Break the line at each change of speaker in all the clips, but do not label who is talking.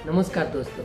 नमस्कार दोस्तों,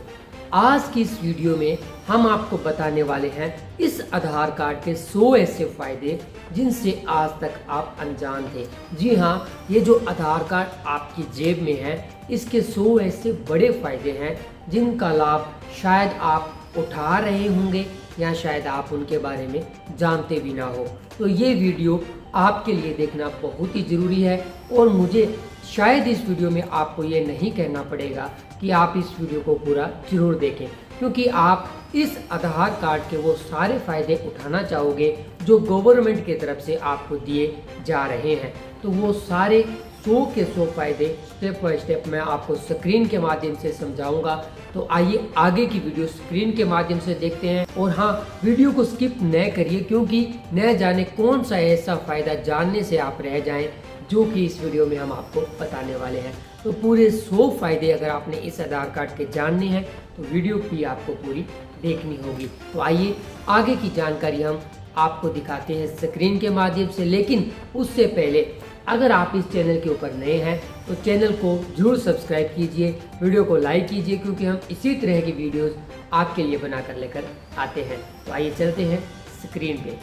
आज की इस वीडियो में हम आपको बताने वाले हैं इस आधार कार्ड के 100 ऐसे फायदे जिनसे आज तक आप अनजान थे। जी हाँ, ये जो आधार कार्ड आपकी जेब में है, इसके 100 ऐसे बड़े फायदे हैं जिनका लाभ शायद आप उठा रहे होंगे या शायद आप उनके बारे में जानते भी ना हो। तो ये वीडियो आपके लिए देखना बहुत ही ज़रूरी है और मुझे शायद इस वीडियो में आपको ये नहीं कहना पड़ेगा कि आप इस वीडियो को पूरा जरूर देखें, क्योंकि आप इस आधार कार्ड के वो सारे फ़ायदे उठाना चाहोगे जो गवर्नमेंट की तरफ से आपको दिए जा रहे हैं। तो वो सारे 100 के 100 फ़ायदे स्टेप बाय स्टेप मैं आपको स्क्रीन के माध्यम से समझाऊंगा। तो आइए आगे की वीडियो स्क्रीन के माध्यम से देखते हैं। और हाँ, वीडियो को स्किप न करिए, क्योंकि न जाने कौन सा ऐसा फ़ायदा जानने से आप रह जाएं जो कि इस वीडियो में हम आपको बताने वाले हैं। तो पूरे 100 फायदे अगर आपने इस आधार कार्ड के जानने हैं तो वीडियो भी आपको पूरी देखनी होगी। तो आइए आगे की जानकारी हम आपको दिखाते हैं स्क्रीन के माध्यम से। लेकिन उससे पहले अगर आप इस चैनल के ऊपर नए हैं तो चैनल को जरूर सब्सक्राइब कीजिए, वीडियो को लाइक कीजिए, क्योंकि हम इसी तरह की वीडियोस आपके लिए बनाकर लेकर आते हैं। तो आइए चलते हैं स्क्रीन पे।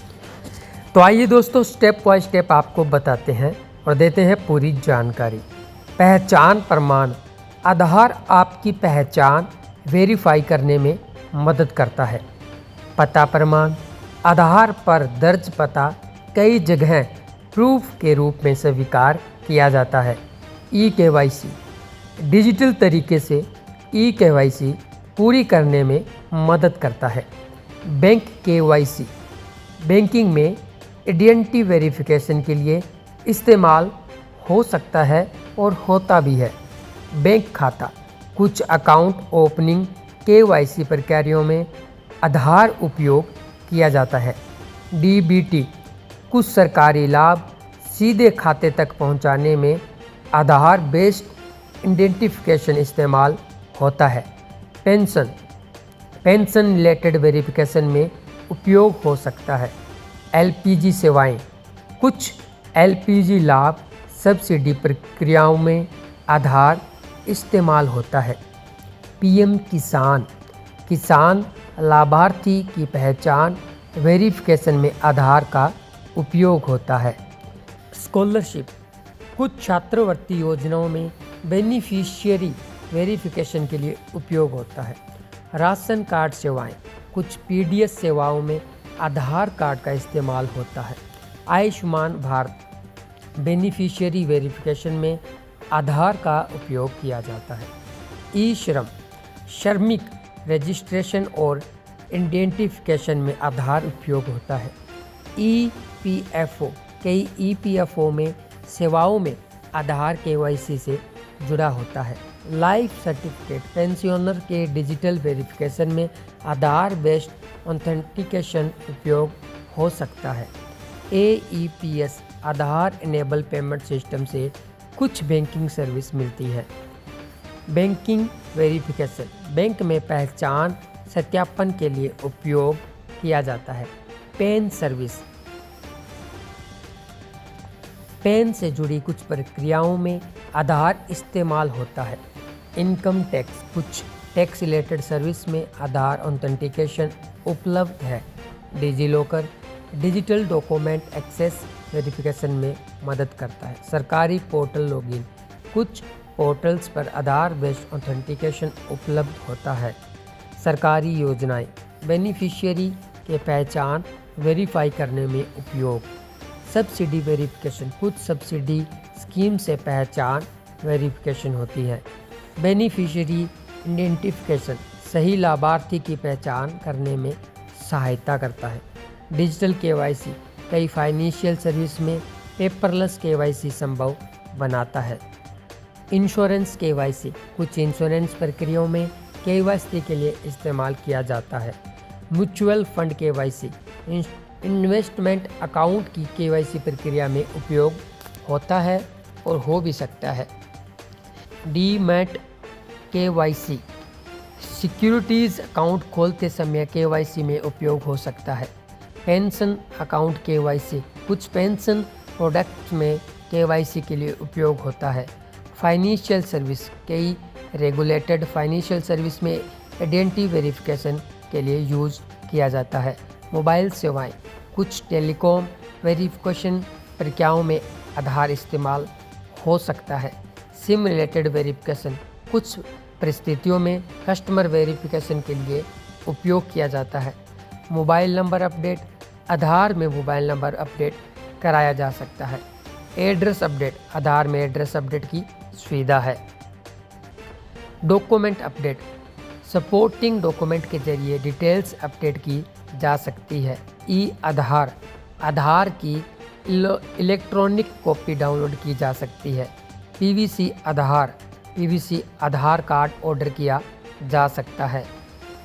तो आइए दोस्तों, स्टेप बाय स्टेप आपको बताते हैं और देते हैं पूरी जानकारी। पहचान प्रमाण। आधार आपकी पहचान वेरीफाई करने में मदद करता है। पता प्रमाण। आधार पर दर्ज पता कई जगह प्रूफ के रूप में स्वीकार किया जाता है। ई-केवाईसी। डिजिटल तरीके से ई-केवाईसी पूरी करने में मदद करता है। Bank KYC. बैंकिंग में आइडेंटिटी वेरिफिकेशन के लिए इस्तेमाल हो सकता है और होता भी है। बैंक खाता। कुछ अकाउंट ओपनिंग केवाईसी प्रक्रियाओं में आधार उपयोग किया जाता है। डीबीटी। कुछ सरकारी लाभ सीधे खाते तक पहुंचाने में आधार बेस्ड आइडेंटिफिकेशन इस्तेमाल होता है। पेंशन। पेंशन रिलेटेड वेरिफिकेशन में उपयोग हो सकता है। एलपीजी सेवाएं। कुछ एलपीजी लाभ सब्सिडी प्रक्रियाओं में आधार इस्तेमाल होता है। पीएम किसान। किसान लाभार्थी की पहचान वेरिफिकेशन में आधार का उपयोग होता है। स्कॉलरशिप। कुछ छात्रवृत्ति योजनाओं में बेनिफिशियरी वेरिफिकेशन के लिए उपयोग होता है। राशन कार्ड सेवाएं। कुछ पीडीएस सेवाओं में आधार कार्ड का इस्तेमाल होता है। आयुष्मान भारत। बेनिफिशियरी वेरिफिकेशन में आधार का उपयोग किया जाता है। ई श्रम। श्रमिक रजिस्ट्रेशन और आइडेंटिफिकेशन में आधार उपयोग होता है। ईपीएफओ। कई ईपीएफओ में सेवाओं में आधार केवाईसी से जुड़ा होता है। Life certificate. पेंशनर के डिजिटल वेरिफिकेशन में आधार बेस्ड ऑथेंटिकेशन उपयोग हो सकता है। एईपीएस। आधार इनेबल पेमेंट सिस्टम से कुछ बैंकिंग सर्विस मिलती है। Banking verification. बैंक में पहचान सत्यापन के लिए उपयोग किया जाता है। Pan service. पैन से जुड़ी कुछ प्रक्रियाओं में आधार इस्तेमाल होता है। Income tax. कुछ टैक्स रिलेटेड सर्विस में आधार ऑथेंटिकेशन उपलब्ध है। DigiLocker. Digital document access verification में मदद करता है। सरकारी पोर्टल लॉगिन। कुछ पोर्टल्स पर आधार बेस्ड ऑथेंटिकेशन उपलब्ध होता है। सरकारी योजनाएं। बेनिफिशियरी के पहचान वेरीफाई करने में उपयोग। Subsidy verification. कुछ सब्सिडी स्कीम से पहचान वेरिफिकेशन होती है। बेनिफिशियरी आइडेंटिफिकेशन सही लाभार्थी की पहचान करने में सहायता करता है। Digital KYC. कई फाइनेंशियल सर्विस में पेपरलेस केवाईसी संभव बनाता है। Insurance KYC. कुछ इंश्योरेंस प्रक्रियाओं में केवाईसी के लिए इस्तेमाल किया जाता है। Mutual fund KYC. Investment account की केवाईसी प्रक्रिया में उपयोग होता है और हो भी सकता है। Demat KYC. सिक्योरिटीज़ अकाउंट खोलते समय केवाईसी में उपयोग हो सकता है। Pension account KYC. कुछ पेंशन प्रोडक्ट्स में केवाईसी के लिए उपयोग होता है। Financial service. कई रेगुलेटेड फाइनेंशियल सर्विस में आइडेंटिटी वेरिफिकेशन के लिए यूज़ किया जाता है। मोबाइल सेवाएं, कुछ टेलीकॉम वेरिफिकेशन प्रक्रियाओं में आधार इस्तेमाल हो सकता है। सिम रिलेटेड वेरिफिकेशन, कुछ परिस्थितियों में कस्टमर वेरिफिकेशन के लिए उपयोग किया जाता है। मोबाइल नंबर अपडेट, आधार में मोबाइल नंबर अपडेट कराया जा सकता है। एड्रेस अपडेट, आधार में एड्रेस अपडेट की सुविधा है। डॉक्यूमेंट अपडेट, सपोर्टिंग डॉक्यूमेंट के जरिए डिटेल्स अपडेट की जा सकती है। ई आधार, आधार की इलेक्ट्रॉनिक कॉपी डाउनलोड की जा सकती है। पीवीसी आधार, पीवीसी आधार कार्ड ऑर्डर किया जा सकता है।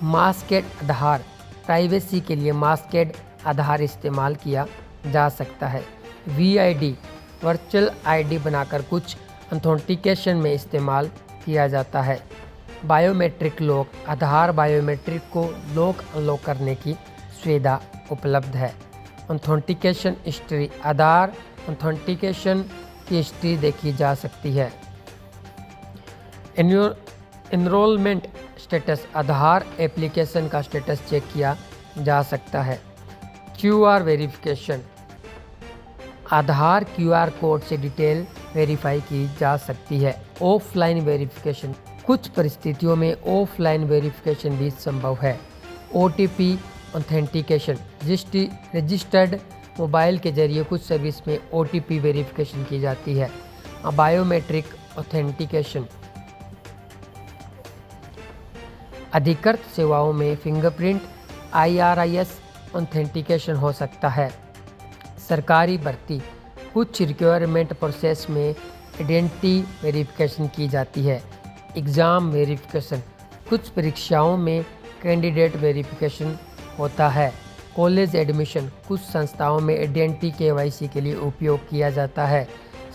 मास्केड आधार, प्राइवेसी के लिए मास्केड आधार इस्तेमाल किया जा सकता है। वीआईडी, वर्चुअल आईडी बनाकर कुछ ऑथेंटिकेशन में इस्तेमाल किया जाता है। बायोमेट्रिक लॉक, आधार बायोमेट्रिक को लॉक अनलॉक करने की सुविधा उपलब्ध है। ऑथेंटिकेशन हिस्ट्री, आधार ऑथेंटिकेशन की हिस्ट्री देखी जा सकती है। एनरोलमेंट स्टेटस, आधार एप्लीकेशन का स्टेटस चेक किया जा सकता है। क्यूआर वेरिफिकेशन, आधार क्यूआर कोड से डिटेल वेरीफाई की जा सकती है। ऑफलाइन वेरिफिकेशन, कुछ परिस्थितियों में ऑफलाइन वेरिफिकेशन भी संभव है। ओटीपी ऑथेंटिकेशन, रजिस्टर्ड मोबाइल के जरिए कुछ सर्विस में ओटीपी वेरिफिकेशन की जाती है। बायोमेट्रिक ऑथेंटिकेशन, अधिकृत सेवाओं में फिंगरप्रिंट आईआरआईएस ऑथेंटिकेशन हो सकता है। सरकारी भर्ती, कुछ रिक्वायरमेंट प्रोसेस में आइडेंटिटी वेरिफिकेशन की जाती है। एग्ज़ाम वेरिफिकेशन, कुछ परीक्षाओं में कैंडिडेट वेरिफिकेशन होता है। कॉलेज एडमिशन, कुछ संस्थाओं में आइडेंटिटी केवाईसी के लिए उपयोग किया जाता है।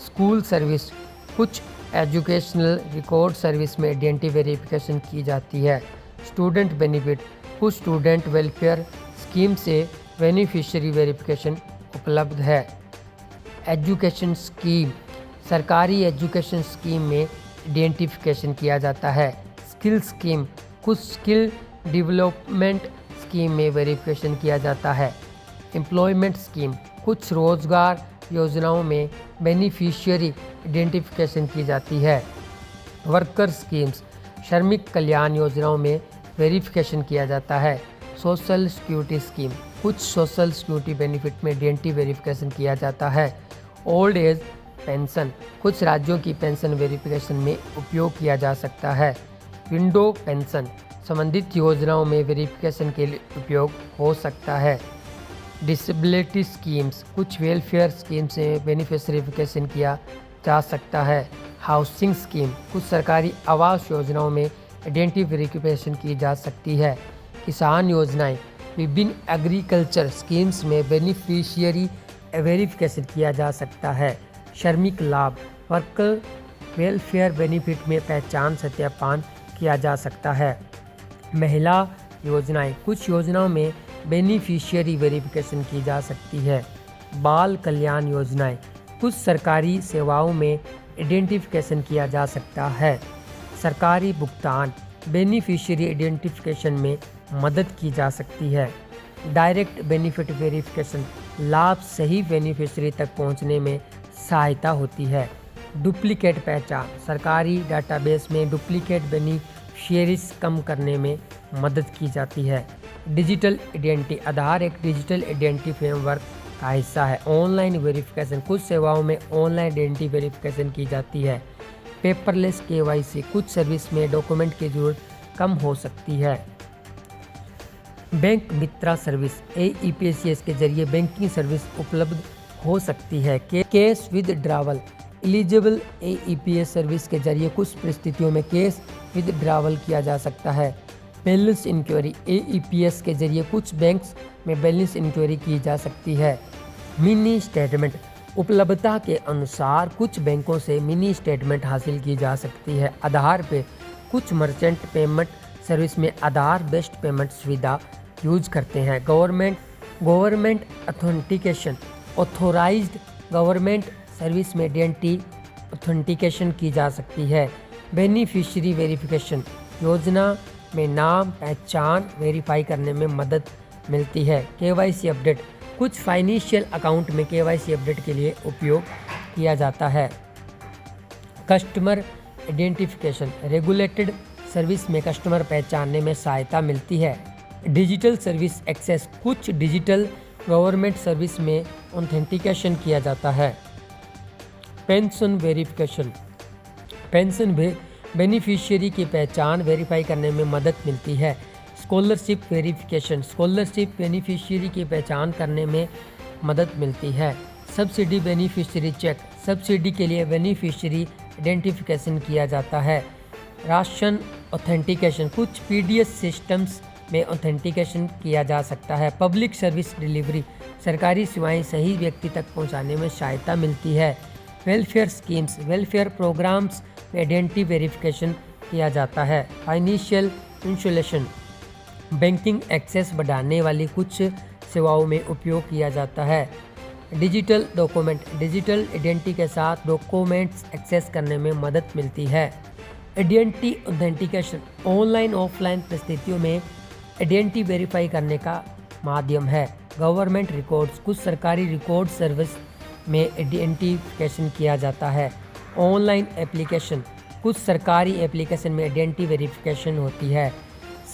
स्कूल सर्विस, कुछ एजुकेशनल रिकॉर्ड सर्विस में आइडेंटिटी वेरिफिकेशन की जाती है। स्टूडेंट बेनिफिट, कुछ स्टूडेंट वेलफेयर स्कीम से बेनिफिशियरी वेरिफिकेशन उपलब्ध है। एजुकेशन स्कीम, सरकारी एजुकेशन स्कीम में आइडेंटिफिकेशन किया जाता है। स्किल स्कीम, कुछ स्किल डेवलपमेंट स्कीम में वेरिफिकेशन किया जाता है। एम्प्लॉयमेंट स्कीम, कुछ रोजगार योजनाओं में बेनिफिशियरी आइडेंटिफिकेशन की जाती है। वर्कर स्कीम्स, श्रमिक कल्याण योजनाओं में वेरिफिकेशन किया जाता है। सोशल सिक्योरिटी स्कीम, कुछ सोशल सिक्योरिटी बेनिफिट में आइडेंटिटी वेरिफिकेशन किया जाता है। ओल्ड एज पेंशन, कुछ राज्यों की पेंशन वेरिफिकेशन में उपयोग किया जा सकता है। विंडो पेंशन, संबंधित योजनाओं में वेरिफिकेशन के लिए उपयोग हो सकता है। डिसेबिलिटी स्कीम्स, कुछ वेलफेयर स्कीम से बेनिफिशियरी वेरिफिकेशन किया जा सकता है। हाउसिंग स्कीम, कुछ सरकारी आवास योजनाओं में आइडेंटिटी वेरिफिकेशन की जा सकती है। किसान योजनाएं, विभिन्न एग्रीकल्चर स्कीम्स में बेनिफिशियरी वेरिफिकेशन किया जा सकता है। श्रमिक लाभ, वर्कर वेलफेयर बेनिफिट में पहचान सत्यापन किया जा सकता है। महिला योजनाएं, कुछ योजनाओं में बेनिफिशियरी वेरिफिकेशन की जा सकती है। बाल कल्याण योजनाएं, कुछ सरकारी सेवाओं में आइडेंटिफिकेशन किया जा सकता है। सरकारी भुगतान, बेनिफिशियरी आइडेंटिफिकेशन में मदद की जा सकती है। डायरेक्ट बेनिफिट वेरिफिकेशन, लाभ सही बेनिफिशियरी तक पहुंचने में सहायता होती है। डुप्लीकेट पहचान, सरकारी डाटाबेस में डुप्लीकेट बेनिफिशियरीज कम करने में मदद की जाती है। डिजिटल आइडेंटिटी, आधार एक डिजिटल आइडेंटिटी फ्रेमवर्क का हिस्सा है। ऑनलाइन वेरिफिकेशन, कुछ सेवाओं में ऑनलाइन आइडेंटिटी वेरिफिकेशन की जाती है। पेपरलेस केवाईसी, कुछ सर्विस में डॉक्यूमेंट की जरूरत कम हो सकती है। बैंक मित्रा सर्विस, AEPCS के जरिए बैंकिंग सर्विस उपलब्ध हो सकती है। Cash withdrawal, eligible AEPS service के जरिए कुछ परिस्थितियों में कैश विदड्रावल किया जा सकता है। बैलेंस इंक्वायरी, AEPS के जरिए कुछ बैंक्स में बैलेंस इंक्वायरी की जा सकती है। मिनी स्टेटमेंट, उपलब्धता के अनुसार कुछ बैंकों से मिनी स्टेटमेंट हासिल की जा सकती है। आधार पे, कुछ मर्चेंट पेमेंट सर्विस में आधार बेस्ड पेमेंट सुविधा यूज करते हैं। Government authentication, authorised government service में आइडेंटिटी ऑथेंटिकेशन की जा सकती है। बेनिफिशियरी वेरिफिकेशन योजना में नाम पहचान वेरीफाई करने में मदद मिलती है। केवाईसी अपडेट कुछ फाइनेंशियल अकाउंट में केवाईसी अपडेट के लिए उपयोग किया जाता है। कस्टमर आइडेंटिफिकेशन रेगुलेटेड सर्विस में कस्टमर पहचानने में सहायता मिलती है। डिजिटल सर्विस एक्सेस कुछ डिजिटल गवर्नमेंट सर्विस में ऑथेंटिकेशन किया जाता है। पेंशन वेरिफिकेशन पेंशन बेनिफिशियरी की पहचान वेरीफाई करने में मदद मिलती है। स्कॉलरशिप वेरिफिकेशन स्कॉलरशिप बेनिफिशियरी की पहचान करने में मदद मिलती है। सब्सिडी बेनिफिशियरी चेक सब्सिडी के लिए बेनिफिशियरी आइडेंटिफिकेशन किया जाता है। राशन ऑथेंटिकेशन कुछ पीडीएस सिस्टम्स में ऑथेंटिकेशन किया जा सकता है। पब्लिक सर्विस डिलीवरी सरकारी सेवाएं सही व्यक्ति तक पहुंचाने में सहायता मिलती है। वेलफेयर स्कीम्स वेलफेयर प्रोग्राम्स में आइडेंटिटी वेरिफिकेशन किया जाता है। फाइनेंशियल इंसुलेशन बैंकिंग एक्सेस बढ़ाने वाली कुछ सेवाओं में उपयोग किया जाता है। डिजिटल डॉक्यूमेंट डिजिटल आइडेंटिटी के साथ डॉक्यूमेंट्स एक्सेस करने में मदद मिलती है। आइडेंटिटी ऑथेंटिकेशन ऑनलाइन ऑफलाइन परिस्थितियों में आइडेंटिटी वेरीफाई करने का माध्यम है। गवर्नमेंट रिकॉर्ड्स कुछ सरकारी रिकॉर्ड सर्विस में आइडेंटिफिकेशन किया जाता है। ऑनलाइन एप्लीकेशन कुछ सरकारी एप्लीकेशन में आइडेंटिटी वेरिफिकेशन होती है।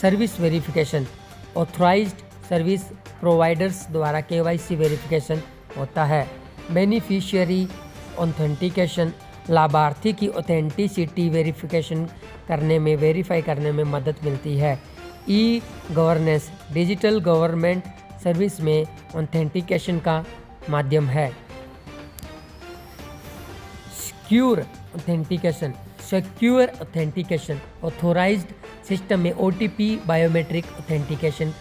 Service verification authorised service providers द्वारा केवाईसी वेरिफिकेशन होता है। बेनिफिशियरी ऑथेंटिकेशन लाभार्थी की ऑथेंटिसिटी वेरिफिकेशन वेरीफाई करने में मदद मिलती है। E governance digital government service में ऑथेंटिकेशन का माध्यम है। सिक्योर ऑथेंटिकेशन ऑथोराइज्ड सिस्टम में ओटीपी बायोमेट्रिक ऑथेंटिकेशन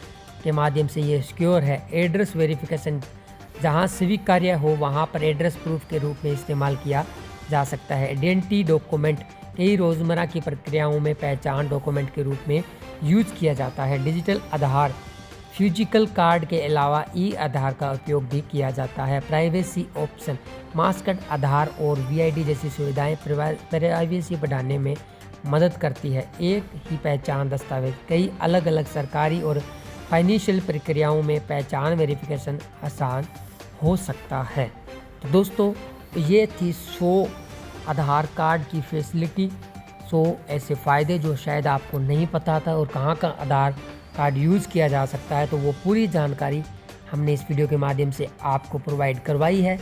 के माध्यम से ये सिक्योर है। एड्रेस वेरिफिकेशन जहाँ स्वीकार्य हो वहाँ पर एड्रेस प्रूफ के रूप में इस्तेमाल किया जा सकता है। आइडेंटिटी डॉक्यूमेंट कई रोज़मर्रा की प्रक्रियाओं में पहचान डॉक्यूमेंट के रूप में यूज किया जाता है। डिजिटल आधार फिजिकल कार्ड के अलावा ई आधार का उपयोग भी किया जाता है। प्राइवेसी ऑप्शन मास्कड आधार और वीआईडी जैसी सुविधाएं प्राइवेसी बढ़ाने में मदद करती है। एक ही पहचान दस्तावेज कई अलग अलग सरकारी और फाइनेंशियल प्रक्रियाओं में पहचान वेरिफिकेशन आसान हो सकता है। तो दोस्तों ये थी 100 आधार कार्ड की फैसिलिटी, 100 ऐसे फ़ायदे जो शायद आपको नहीं पता था और कहाँ का आधार कार्ड यूज़ किया जा सकता है। तो वो पूरी जानकारी हमने इस वीडियो के माध्यम से आपको प्रोवाइड करवाई है।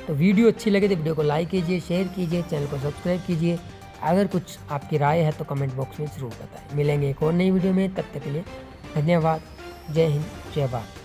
तो वीडियो अच्छी लगे तो वीडियो को लाइक कीजिए, शेयर कीजिए, चैनल को सब्सक्राइब कीजिए। अगर कुछ आपकी राय है तो कमेंट बॉक्स में ज़रूर बताएं। मिलेंगे एक और नई वीडियो में, तब तक के लिए धन्यवाद। जय हिंद, जय भारत।